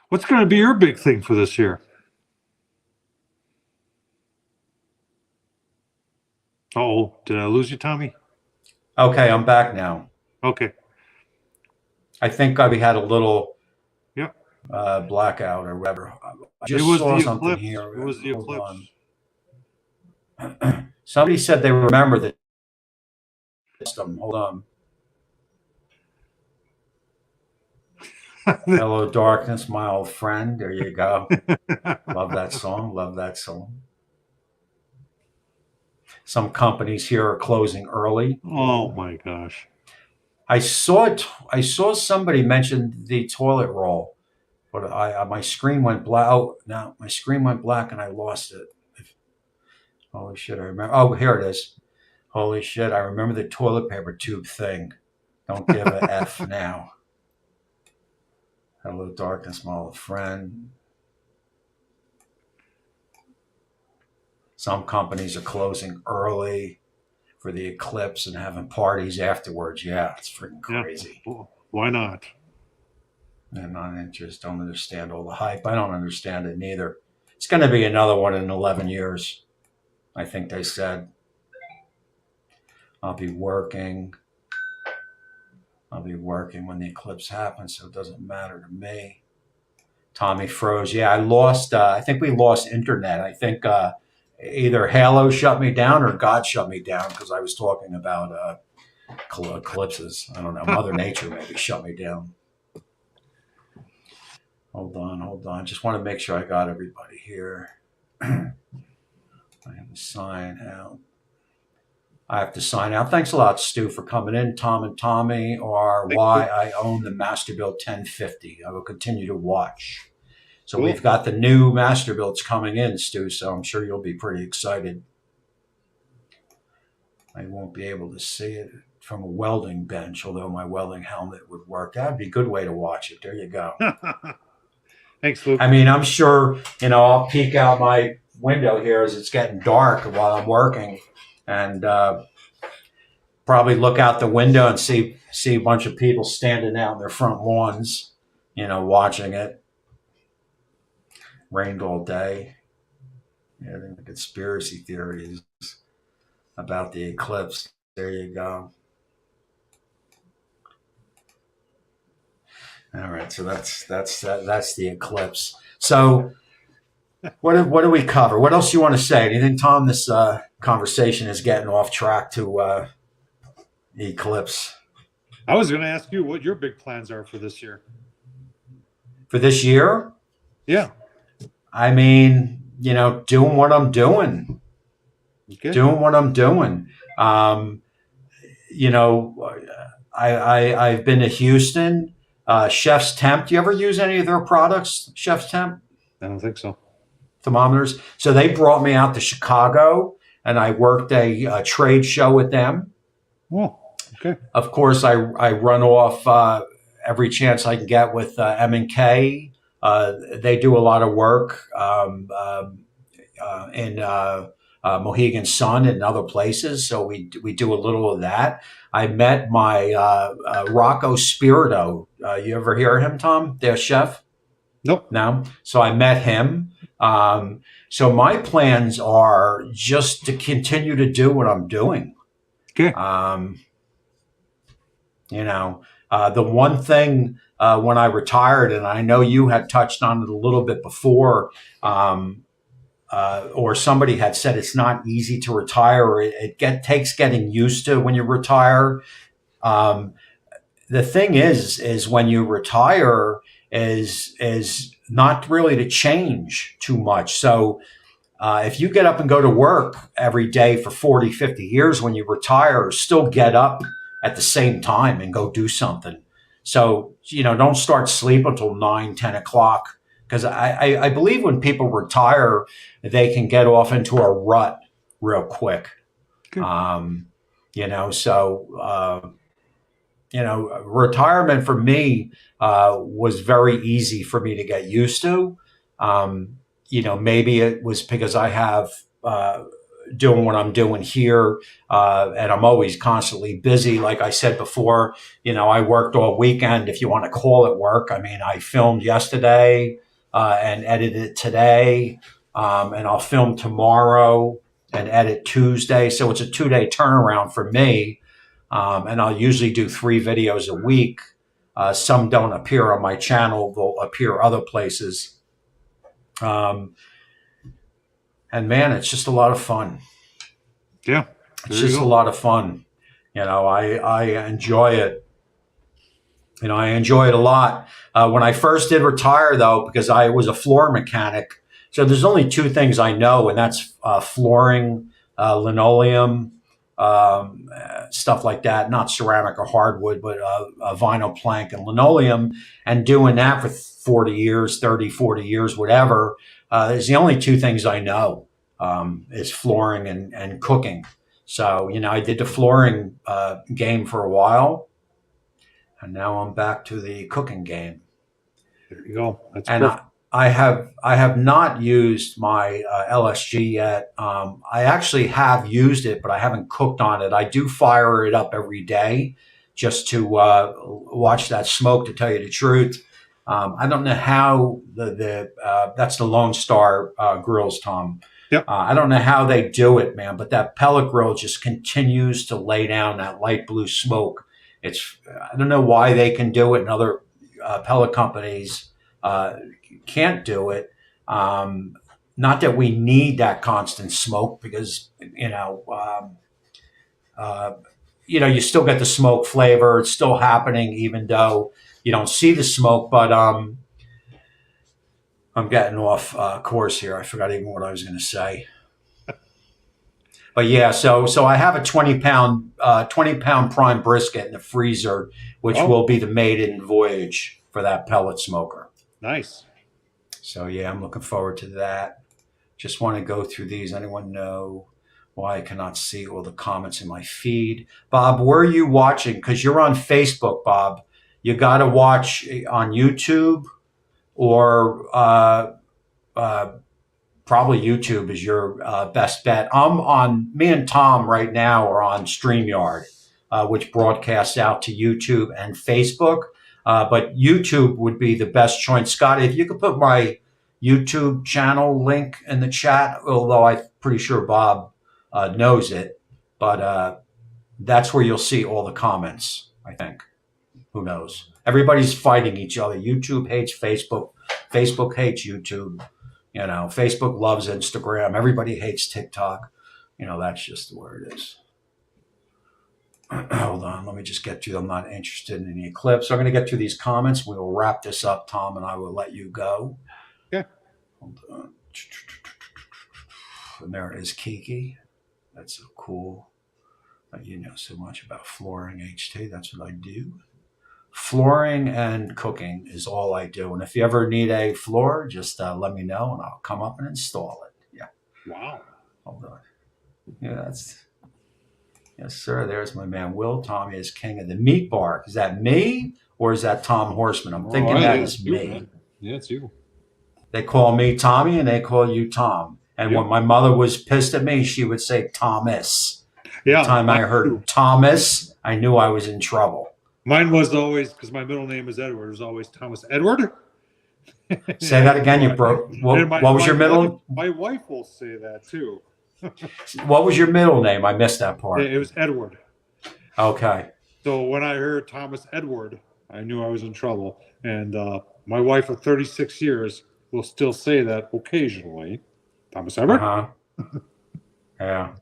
S3: What's going to be your big thing for this year? Oh, did I lose you, Tommy?
S1: Okay, I'm back now.
S3: Okay.
S1: I think we had a little
S3: Yep.
S1: blackout or whatever. I
S3: It
S1: just
S3: was
S1: saw
S3: the
S1: something
S3: eclipse.
S1: here.
S3: It was the
S1: Hold
S3: eclipse.
S1: on. Somebody said they remember the system. Hold on. Hello, darkness, my old friend. There you go. Love that song. Love that song. Some companies here are closing early.
S3: Oh my gosh.
S1: I saw somebody mention the toilet roll, but my screen went black. Oh, no, my screen went black and I lost it. Holy shit! I remember. Oh, here it is. Holy shit! I remember the toilet paper tube thing. Don't give a f now. Hello, darkness, my old friend. Some companies are closing early for the eclipse and having parties afterwards. Yeah, it's freaking crazy.
S3: Yeah. Why not?
S1: And non-interest, don't understand all the hype. I don't understand it neither. It's going to be another one in 11 years, I think they said. I'll be working when the eclipse happens, so it doesn't matter to me. Tommy froze. Yeah, I think we lost internet. I think either Halo shut me down or God shut me down because I was talking about eclipses. I don't know. Mother Nature maybe shut me down. Hold on. Just want to make sure I got everybody here. I have to sign out. Thanks a lot, Stu, for coming in. Tom and Tommy are why I own the Masterbuilt 1050. I will continue to watch. So
S3: Cool.
S1: We've got the new Masterbuilts coming in, Stu, so I'm sure you'll be pretty excited. I won't be able to see it from a welding bench, although my welding helmet would work. That'd be a good way to watch it. There you go.
S3: Thanks, Luke.
S1: I mean, I'm sure, I'll peek out my window here as it's getting dark while I'm working and probably look out the window and see a bunch of people standing out in their front lawns, watching it. Rained all day. Yeah, the conspiracy theories about the eclipse. There you go. All right, so that's the eclipse. So, what do we cover? What else do you want to say? Anything, Tom? This conversation is getting off track to the eclipse.
S3: I was going to ask you what your big plans are for this year.
S1: For this year?
S3: Yeah.
S1: I mean, doing what I'm doing.
S3: Okay.
S1: Doing what I'm doing. I've been to Houston. Chef's Temp. Do you ever use any of their products, Chef's Temp?
S3: I don't think so.
S1: Thermometers. So they brought me out to Chicago, and I worked a trade show with them.
S3: Oh, okay.
S1: Of course, I run off every chance I can get with M&K. They do a lot of work in Mohegan Sun and other places, so we do a little of that. I met my Rocco Spirito. You ever hear of him, Tom? Their chef?
S3: Nope.
S1: No. So I met him. So my plans are just to continue to do what I'm doing.
S3: Okay.
S1: The one thing when I retired, and I know you had touched on it a little bit before, or somebody had said it's not easy to retire, or it takes getting used to when you retire. The thing is when you retire is not really to change too much. So if you get up and go to work every day for 40, 50 years, when you retire, still get up at the same time and go do something. So, don't start sleep until 9, 10 o'clock. Because I believe when people retire, they can get off into a rut real quick.
S3: Okay.
S1: Retirement for me was very easy for me to get used to. Maybe it was because I have, doing what I'm doing here. And I'm always constantly busy. Like I said before, I worked all weekend, if you want to call it work. I mean, I filmed yesterday and edited today, and I'll film tomorrow and edit Tuesday. So it's a 2-day turnaround for me. And I'll usually do 3 videos a week. Some don't appear on my channel. They'll appear other places. And man, it's just a lot of fun.
S3: Yeah.
S1: It's just a lot of fun. I enjoy it. I enjoy it a lot. When I first did retire, though, because I was a floor mechanic, so there's only 2 things I know, and that's flooring, linoleum, stuff like that, not ceramic or hardwood, but vinyl plank and linoleum, and doing that for 40 years, 30, 40 years, whatever. Is the only 2 things I know, is flooring and cooking. So, I did the flooring game for a while, and now I'm back to the cooking game.
S3: There you go. That's
S1: and
S3: perfect.
S1: I have not used my LSG yet. I actually have used it, but I haven't cooked on it. I do fire it up every day just to watch that smoke, to tell you the truth. I don't know how that's the Lone Star grills, Tom.
S3: Yep.
S1: I don't know how they do it, man, but that pellet grill just continues to lay down that light blue smoke. I don't know why they can do it and other pellet companies can't do it. Not that we need that constant smoke, because you still get the smoke flavor. It's still happening even though you don't see the smoke. But I'm getting off course here. I forgot even what I was going to say. But yeah, so I have a 20-pound prime brisket in the freezer, which will be the maiden voyage for that pellet smoker.
S3: Nice.
S1: So yeah, I'm looking forward to that. Just want to go through these. Anyone know why I cannot see all the comments in my feed? Bob, where are you watching? Because you're on Facebook, Bob. You got to watch on YouTube, or probably YouTube is your best bet. Me and Tom right now are on StreamYard, which broadcasts out to YouTube and Facebook. But YouTube would be the best choice. Scott, if you could put my YouTube channel link in the chat, although I'm pretty sure Bob knows it, but that's where you'll see all the comments, I think. Who knows? Everybody's fighting each other. YouTube hates Facebook. Facebook hates YouTube. Facebook loves Instagram. Everybody hates TikTok. That's just where it is. Hold on. Let me just get to. I'm not interested in the eclipse. So I'm going to get to these comments. We will wrap this up, Tom, and I will let you go.
S3: Yeah.
S1: Hold on. And there is Kiki. That's so cool. You know so much about flooring, HT. That's what I do. Flooring and cooking is all I do. And if you ever need a floor, just let me know and I'll come up and install it. Yeah.
S3: Wow.
S1: Hold on. Yeah, yes, sir. There's my man, Will. Tommy is king of the meat bar. Is that me or is that Tom Horsman? I'm thinking that is me.
S3: Man. Yeah, it's you.
S1: They call me Tommy and they call you Tom. And when my mother was pissed at me, she would say Thomas.
S3: Yeah.
S1: The time I heard Thomas, I knew I was in trouble.
S3: Mine was always, because my middle name is Edward, it was always Thomas Edward.
S1: Say that again. You broke. What was your middle?
S3: My wife will say that too.
S1: What was your middle name? I missed that part.
S3: It was Edward.
S1: Okay.
S3: So when I heard Thomas Edward, I knew I was in trouble. And my wife of 36 years will still say that occasionally. Thomas Edward?
S1: Yeah.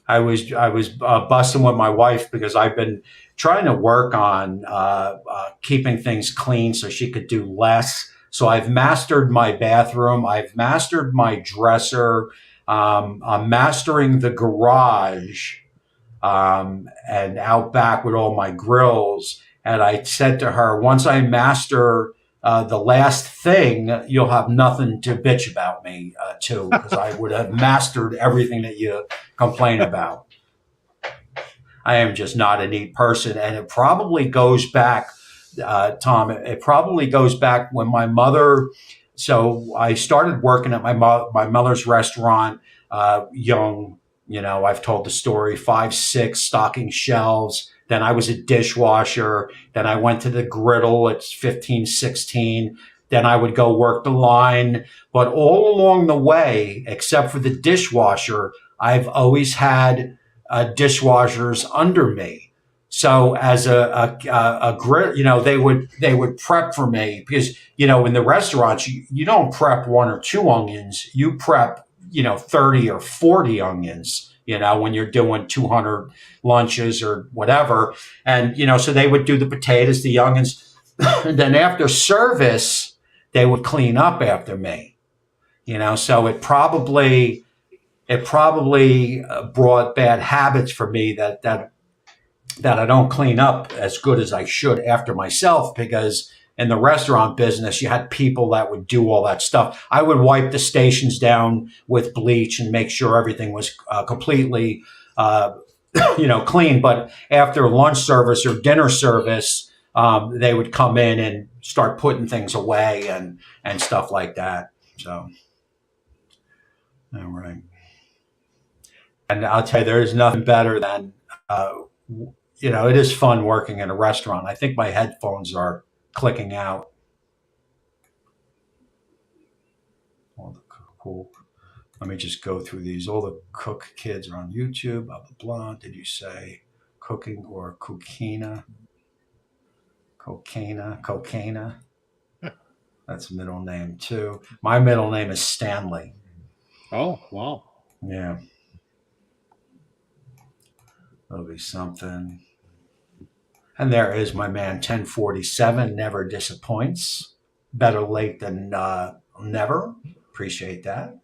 S1: I was busting with my wife because I've been trying to work on keeping things clean so she could do less. So I've mastered my bathroom. I've mastered my dresser. I'm mastering the garage and out back with all my grills. And I said to her, once I master the last thing, you'll have nothing to bitch about me too, because I would have mastered everything that you complain about. I am just not a neat person. And it probably goes back, Tom, it probably goes back when my mother so I started working at my mother's restaurant young. I've told the story, 5, 6 stocking shelves. Then I was a dishwasher. Then I went to the griddle at 15, 16. Then I would go work the line. But all along the way, except for the dishwasher, I've always had dishwashers under me. So as a grit, they would prep for me because, in the restaurants, you don't prep 1 or 2 onions. You prep, 30 or 40 onions, when you're doing 200 lunches or whatever. And, so they would do the potatoes, the onions. And then after service, they would clean up after me, so it probably brought bad habits for me that I don't clean up as good as I should after myself, because in the restaurant business, you had people that would do all that stuff. I would wipe the stations down with bleach and make sure everything was completely, clean. But after lunch service or dinner service, they would come in and start putting things away and stuff like that. So, all right. And I'll tell you, there's nothing better than, it is fun working in a restaurant. I think my headphones are clicking out. All the cool. Let me just go through these. All the cook kids are on YouTube. Blah, blah, blah. Did you say cooking or coquina? Coquina. That's a middle name too. My middle name is Stanley.
S3: Oh, wow.
S1: Yeah. That'll be something. And there is my man, 1047, never disappoints. Better late than never. Appreciate that.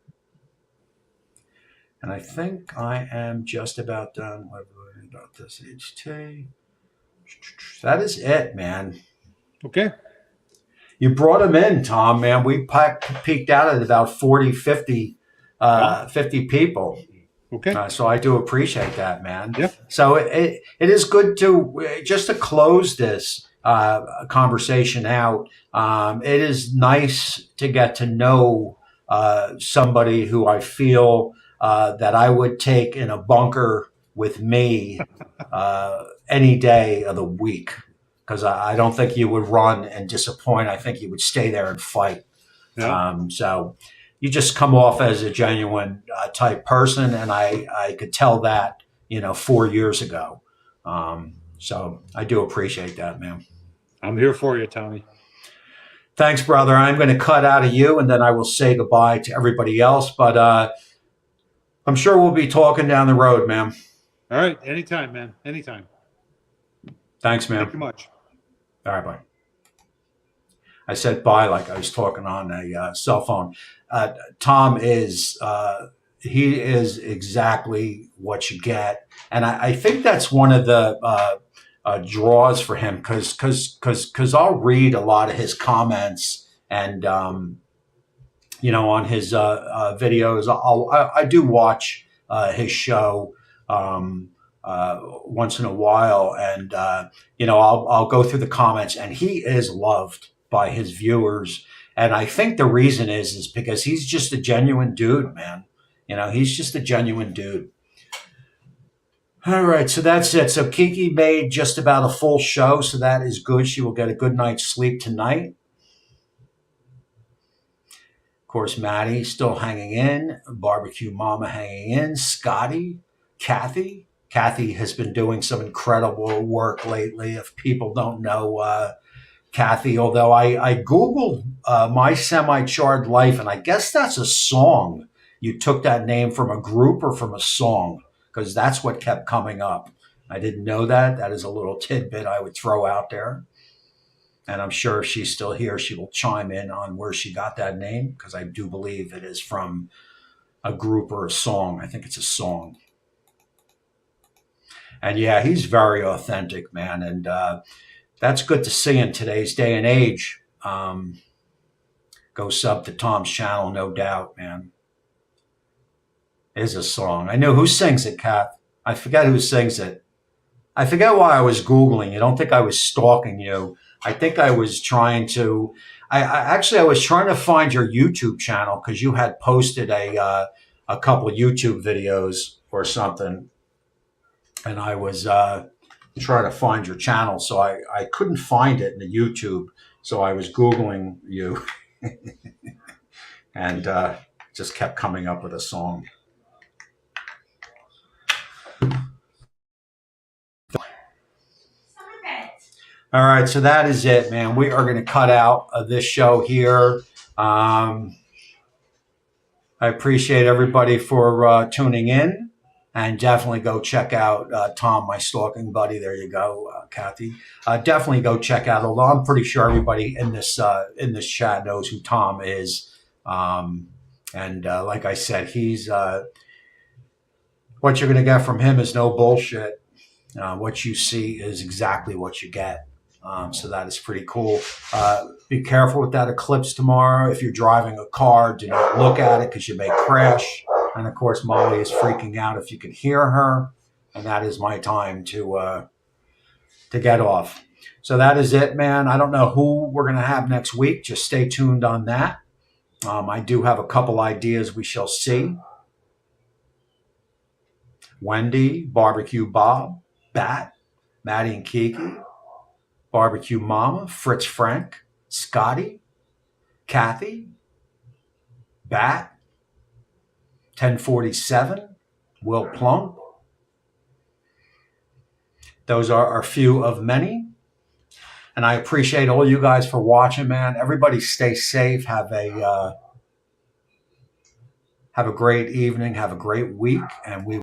S1: And I think I am just about done. What about this HT? That is it, man.
S3: Okay.
S1: You brought him in, Tom, man. We peaked out at about 40, 50 people.
S3: Okay.
S1: So I do appreciate that, man.
S3: Yep.
S1: So it is good to just to close this conversation out. It is nice to get to know somebody who I feel that I would take in a bunker with me any day of the week, because I don't think you would run and disappoint. I think you would stay there and fight.
S3: Yeah.
S1: So you just come off as a genuine type person, and I could tell that 4 years ago. So I do appreciate that, man.
S3: I'm here for you, Tommy.
S1: Thanks, brother. I'm going to cut out of you, and then I will say goodbye to everybody else. But I'm sure we'll be talking down the road, man.
S3: All right. Anytime, man. Anytime.
S1: Thanks, man.
S3: Thank you much.
S1: All right, bye. I said bye like I was talking on a cell phone. Tom is he is exactly what you get, and I think that's one of the draws for him, because I'll read a lot of his comments, and on his videos. I do watch his show once in a while, and I'll go through the comments, and he is loved by his viewers. And I think the reason is because he's just a genuine dude, man. He's just a genuine dude. All right, so that's it. So Kiki made just about a full show, so that is good. She will get a good night's sleep tonight. Of course, Maddie still hanging in. Barbecue Mama hanging in. Scotty, Kathy. Kathy has been doing some incredible work lately. If people don't know Kathy, although I Googled My Semi-Charred Life, and I guess that's a song. You took that name from a group or from a song, because that's what kept coming up. I didn't know that. That is a little tidbit I would throw out there. And I'm sure if she's still here, she will chime in on where she got that name, because I do believe it is from a group or a song. I think it's a song. And yeah, he's very authentic, man. And that's good to see in today's day and age. Go sub to Tom's channel, no doubt, man. Is a song. I know who sings it, Kath. I forget who sings it. I forget why I was Googling. You don't think I was stalking you. I think I was trying to, I was trying to find your YouTube channel because you had posted a couple of YouTube videos or something, and I was trying to find your channel, so I couldn't find it in the YouTube, so I was Googling you, and just kept coming up with a song. All right, so that is it, man. We are going to cut out of this show here. I appreciate everybody for tuning in, and definitely go check out Tom, my stalking buddy. There you go, Kathy. Definitely go check out. Although I'm pretty sure everybody in this chat knows who Tom is, and like I said, he's what you're going to get from him is no bullshit. What you see is exactly what you get. So that is pretty cool. Be careful with that eclipse tomorrow. If you're driving a car, do not look at it because you may crash. And of course, Molly is freaking out if you can hear her. And that is my time to get off. So that is it, man. I don't know who we're going to have next week. Just stay tuned on that. I do have a couple ideas. We shall see. Wendy, Barbecue Bob, Bat, Maddie and Kiki, Barbecue Mama, Fritz Frank, Scotty, Kathy, Bat, 1047, Will Plump. Those are a few of many. And I appreciate all you guys for watching, man. Everybody stay safe. Have a great evening. Have a great week. And we